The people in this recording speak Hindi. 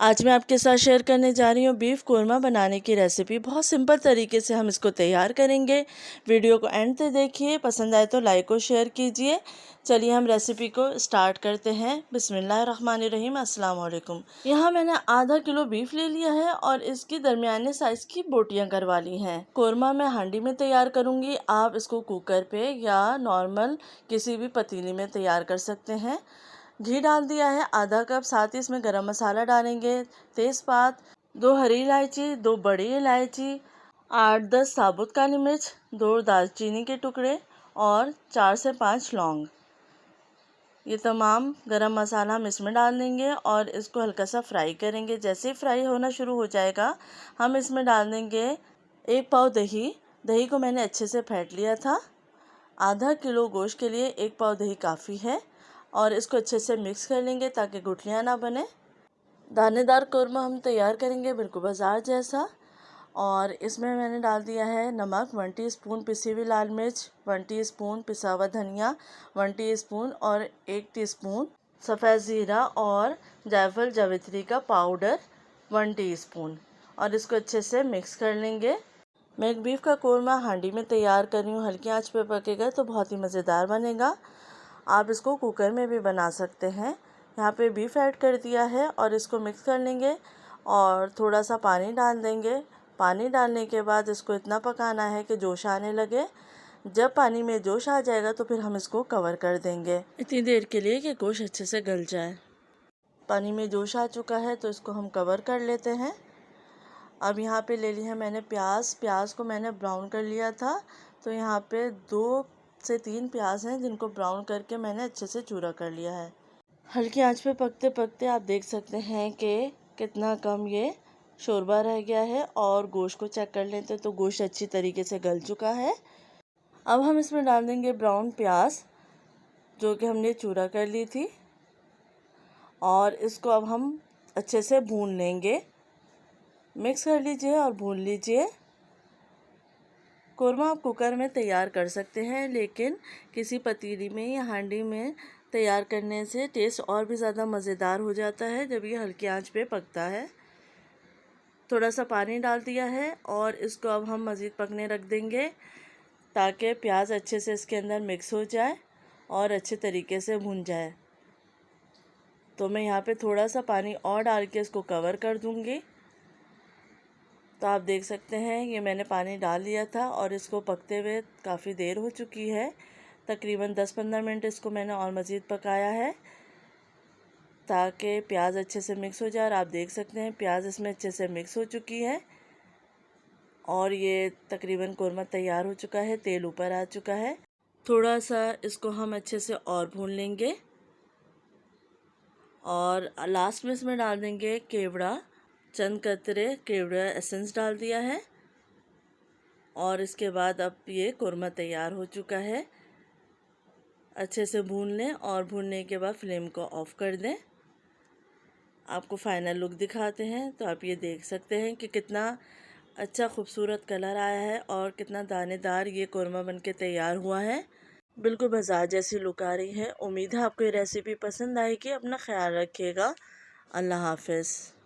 आज मैं आपके साथ शेयर करने जा रही हूँ बीफ कोरमा बनाने की रेसिपी। बहुत सिंपल तरीके से हम इसको तैयार करेंगे। वीडियो को एंड तक देखिए, पसंद आए तो लाइक और शेयर कीजिए। चलिए हम रेसिपी को स्टार्ट करते हैं। बिस्मिल्लाहिर्रहमानिर्रहीम, अस्सलाम वालेकुम। यहाँ मैंने आधा किलो बीफ ले लिया है और इसकी दरमियाने साइज़ की बोटियाँ करवा ली हैं। कोरमा मैं हांडी में तैयार करूँगी, आप इसको कुकर पे या नॉर्मल किसी भी पतीली में तैयार कर सकते हैं। घी डाल दिया है आधा कप, साथ ही इसमें गरम मसाला डालेंगे, तेज़पात, 2 हरी इलायची, 2 बड़ी इलायची, 8-10 साबुत काली मिर्च, 2 दालचीनी के टुकड़े और 4 से 5 लौंग। ये तमाम गरम मसाला हम इसमें डाल देंगे और इसको हल्का सा फ्राई करेंगे। जैसे ही फ्राई होना शुरू हो जाएगा हम इसमें डाल देंगे 1 पाव दही। दही को मैंने अच्छे से फेंट लिया था। आधा किलो गोश्त के लिए 1 पाव दही काफ़ी है और इसको अच्छे से मिक्स कर लेंगे ताकि गुठलियाँ ना बने। दानेदार कोरमा हम तैयार करेंगे बिल्कुल बाज़ार जैसा। और इसमें मैंने डाल दिया है नमक, 1 टीस्पून पिसी हुई लाल मिर्च, 1 टीस्पून पिसा हुआ धनिया, 1 टीस्पून और 1 टीस्पून सफ़ेद ज़ीरा और जायफल जावित्री का पाउडर 1 टीस्पून, और इसको अच्छे से मिक्स कर लेंगे। मैं एक बीफ का कोरमा हांडी में तैयार कर रही हूँ, हल्की आंच पे पकेगा तो बहुत ही मज़ेदार बनेगा। आप इसको कुकर में भी बना सकते हैं। यहाँ पे बीफ ऐड कर दिया है और इसको मिक्स कर लेंगे और थोड़ा सा पानी डाल देंगे। पानी डालने के बाद इसको इतना पकाना है कि जोश आने लगे। जब पानी में जोश आ जाएगा तो फिर हम इसको कवर कर देंगे इतनी देर के लिए कि गोश्त अच्छे से गल जाए। पानी में जोश आ चुका है तो इसको हम कवर कर लेते हैं। अब यहाँ पे ले लिया है मैंने प्याज को मैंने ब्राउन कर लिया था, तो यहाँ पे 2 से 3 प्याज हैं जिनको ब्राउन करके मैंने अच्छे से चूरा कर लिया है। हल्की आंच पे पकते पकते आप देख सकते हैं कि कितना कम ये शोरबा रह गया है, और गोश्त को चेक कर लेते तो गोश्त अच्छी तरीके से गल चुका है। अब हम इसमें डाल देंगे ब्राउन प्याज जो कि हमने चूरा कर ली थी, और इसको अब हम अच्छे से भून लेंगे। मिक्स कर लीजिए और भून लीजिए। कोरमा आप कुकर में तैयार कर सकते हैं, लेकिन किसी पतीली में या हांडी में तैयार करने से टेस्ट और भी ज़्यादा मज़ेदार हो जाता है जब ये हल्की आंच पे पकता है। थोड़ा सा पानी डाल दिया है और इसको अब हम मज़ीद पकने रख देंगे ताकि प्याज अच्छे से इसके अंदर मिक्स हो जाए और अच्छे तरीके से भुन जाए। तो मैं यहाँ पे थोड़ा सा पानी और डाल के इसको कवर कर दूँगी। तो आप देख सकते हैं ये मैंने पानी डाल दिया था और इसको पकते हुए काफ़ी देर हो चुकी है। तकरीबन 10-15 मिनट इसको मैंने और मज़ीद पकाया है ताकि प्याज अच्छे से मिक्स हो जाए। और आप देख सकते हैं प्याज इसमें अच्छे से मिक्स हो चुकी है और ये तकरीबन कोरमा तैयार हो चुका है, तेल ऊपर आ चुका है। थोड़ा सा इसको हम अच्छे से और भून लेंगे और लास्ट में इसमें डाल देंगे केवड़ा, चंद कतरे केवड़ा एसेंस डाल दिया है, और इसके बाद अब ये कोरमा तैयार हो चुका है। अच्छे से भून लें और भूनने के बाद फ्लेम को ऑफ़ कर दें। आपको फ़ाइनल लुक दिखाते हैं तो आप ये देख सकते हैं कि कितना अच्छा खूबसूरत कलर आया है और कितना दानेदार ये कोरमा बनके तैयार हुआ है। बिल्कुल बाज़ार जैसी लुक आ रही है। उम्मीद है आपको ये रेसिपी पसंद आएगी। अपना ख्याल रखिएगा। अल्लाह हाफ़िज़।